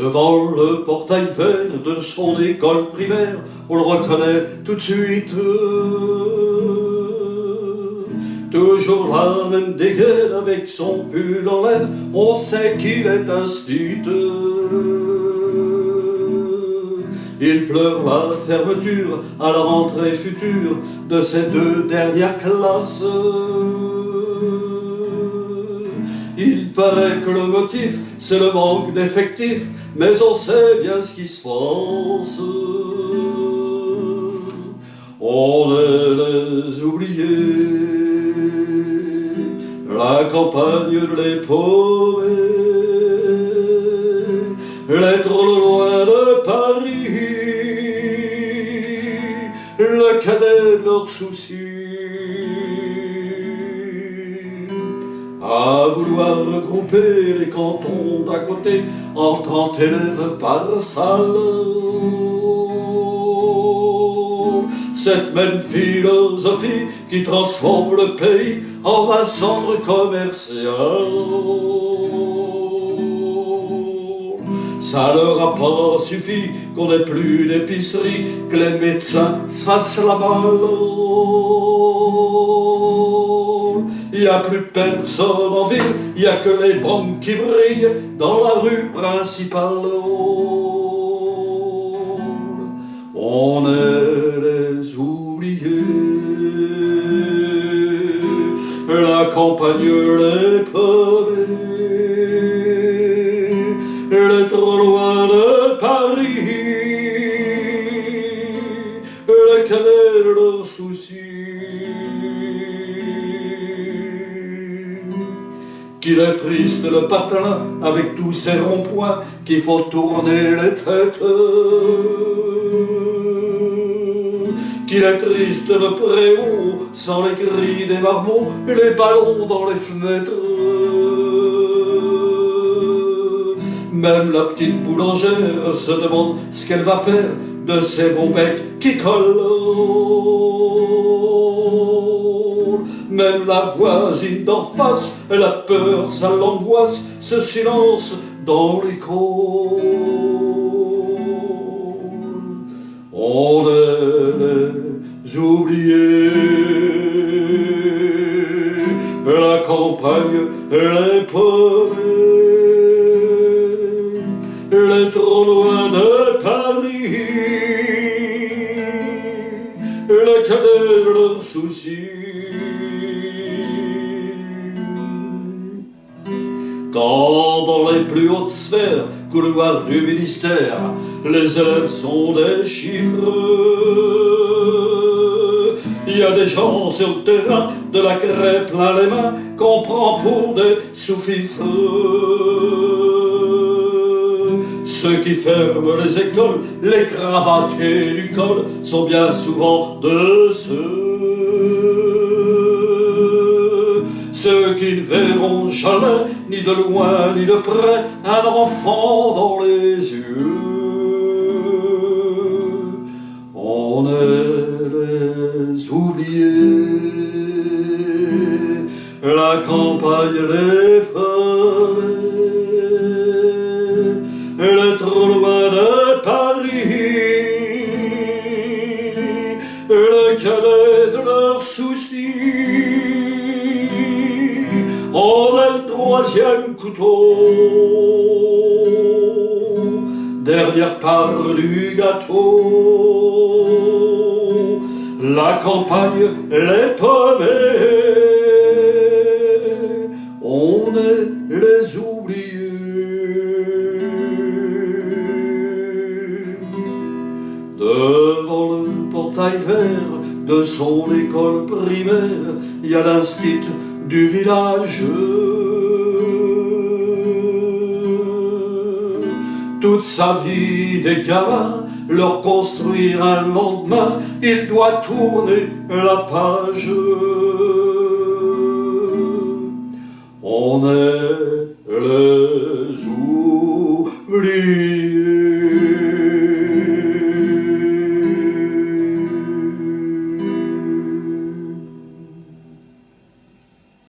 Devant le portail vert de son école primaire, on le reconnaît tout de suite. Toujours la même dégaine avec son pull en laine, on sait qu'il est instituteur. Il pleure la fermeture à la rentrée future de ses 2 dernières classes. Il paraît que le motif, c'est le manque d'effectifs, mais on sait bien ce qui se passe. On est les oubliés, la campagne de les paumés, les trop loin de Paris, le cadet de leurs soucis. À vouloir regrouper les cantons d'à côté en 30 élèves par salle. Cette même philosophie qui transforme le pays en un centre commercial. Ça leur a pas suffi qu'on ait plus d'épicerie, que les médecins se fassent la malle. Il n'y a plus personne en ville, il n'y a que les banques qui brillent dans la rue principale. On est les oubliés, la campagne les paumés, les trop loin de Paris, le cadet de leurs soucis. Qu'il est triste le patelin avec tous ces ronds-points qui font tourner les têtes. Qu'il est triste le préau sans les cris des marmots et les ballons dans les fenêtres. Même la petite boulangère se demande ce qu'elle va faire de ces bons becs qui collent. Même la voisine d'en face, elle a peur, ça l'angoisse, ce silence dans l'écho. On est les oubliés, la campagne, les paumés, les trop loin de Paris, le cadet de leurs soucis. Quand dans les plus hautes sphères, couloirs du ministère, les élèves sont des chiffres, il y a des gens sur le terrain, de la craie plein les mains, qu'on prend pour des sous-fifres. Ceux qui ferment les écoles, les cravatés du col, sont bien souvent de ceux qui ne verront jamais, ni de loin ni de près, un enfant dans les yeux. On est les oubliés, la campagne les paumés, les trop loin de Paris, le cadet de leurs soucis. On est le troisième couteau, dernière part du gâteau, la campagne, les paumés, on est les oubliés. Devant le portail vert de son école primaire, il y a l'institut du village. Toute sa vie des gamins, leur construire un lendemain, il doit tourner la page. On est les